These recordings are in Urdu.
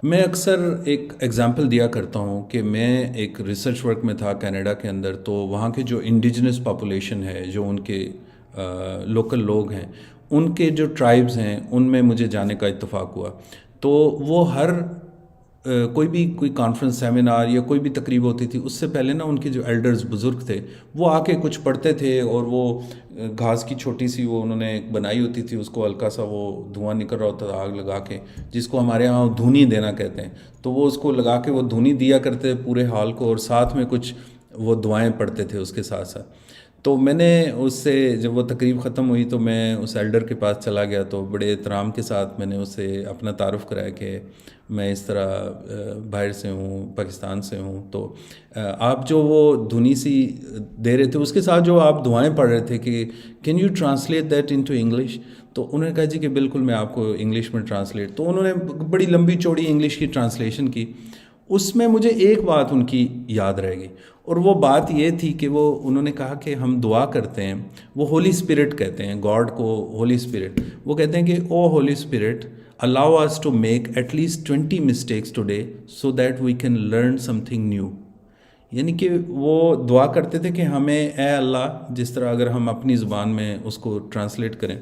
میں اکثر ایک ایگزامپل دیا کرتا ہوں کہ میں ایک ریسرچ ورک میں تھا کینیڈا کے اندر، تو وہاں کے جو انڈیجنس پاپولیشن ہے، جو ان کے لوکل لوگ ہیں، ان کے جو ٹرائبز ہیں، ان میں مجھے جانے کا اتفاق ہوا۔ تو وہ ہر کوئی کانفرنس، سیمینار یا کوئی بھی تقریب ہوتی تھی، اس سے پہلے نا ان کے جو ایلڈرز بزرگ تھے وہ آ کے کچھ پڑھتے تھے، اور وہ گھاس کی چھوٹی سی وہ انہوں نے بنائی ہوتی تھی، اس کو ہلکا سا وہ دھواں نکل رہا ہوتا تھا آگ لگا کے، جس کو ہمارے ہاں دھونی دینا کہتے ہیں، تو وہ اس کو لگا کے وہ دھونی دیا کرتے پورے ہال کو، اور ساتھ میں کچھ وہ دعائیں پڑھتے تھے اس کے ساتھ ساتھ۔ تو میں نے اس سے جب وہ تقریب ختم ہوئی تو میں اس ایلڈر کے پاس چلا گیا، تو بڑے احترام کے ساتھ میں نے اسے اپنا تعارف کرایا کہ میں اس طرح باہر سے ہوں، پاکستان سے ہوں۔ تو آپ جو وہ دھنی سی دے رہے تھے، اس کے ساتھ جو آپ دعائیں پڑھ رہے تھے کہ can you translate that into English, تو انہوں نے کہا جی کہ بالکل میں آپ کو انگلش میں ٹرانسلیٹ، تو انہوں نے بڑی لمبی چوڑی انگلش کی ٹرانسلیشن کی۔ اس میں مجھے ایک بات ان کی یاد رہ گئی، اور وہ بات یہ تھی کہ وہ انہوں نے کہا کہ ہم دعا کرتے ہیں، وہ ہولی اسپرٹ کہتے ہیں گاڈ کو، ہولی اسپرٹ، وہ کہتے ہیں کہ oh holy spirit allow us to make at least 20 mistakes today so that we can learn something new۔ یعنی کہ وہ دعا کرتے تھے کہ ہمیں اے اللہ، جس طرح اگر ہم اپنی زبان میں اس کو ٹرانسلیٹ کریں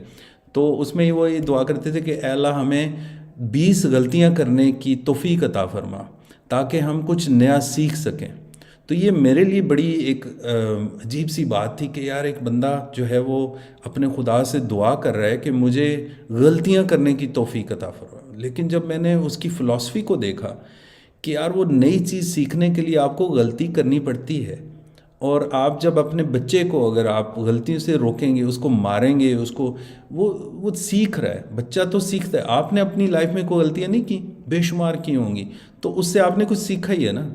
تو اس میں وہ یہ دعا کرتے تھے کہ اے اللہ ہمیں 20 غلطیاں کرنے کی توفیق عطا فرما تاکہ ہم کچھ نیا سیکھ سکیں۔ تو یہ میرے لیے بڑی ایک عجیب سی بات تھی کہ یار ایک بندہ جو ہے وہ اپنے خدا سے دعا کر رہا ہے کہ مجھے غلطیاں کرنے کی توفیق عطا فرما، لیکن جب میں نے اس کی فلسفی کو دیکھا کہ یار وہ نئی چیز سیکھنے کے لیے آپ کو غلطی کرنی پڑتی ہے، اور آپ جب اپنے بچے کو اگر آپ غلطی سے روکیں گے، اس کو ماریں گے، اس کو وہ سیکھ رہا ہے، بچہ تو سیکھتا ہے۔ آپ نے اپنی لائف میں کوئی غلطیاں نہیں کی، بے شمار کی ہوں گی، تو اس سے آپ نے کچھ سیکھا ہی ہے نا،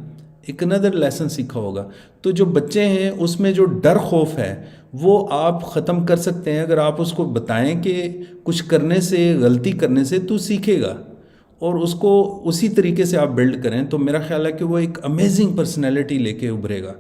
ایک اندر لیسن سیکھا ہوگا۔ تو جو بچے ہیں اس میں جو ڈر خوف ہے وہ آپ ختم کر سکتے ہیں اگر آپ اس کو بتائیں کہ کچھ کرنے سے، غلطی کرنے سے تو سیکھے گا، اور اس کو اسی طریقے سے آپ بلڈ کریں، تو میرا خیال ہے کہ وہ ایک امیزنگ پرسنالٹی لے کے ابھرے گا۔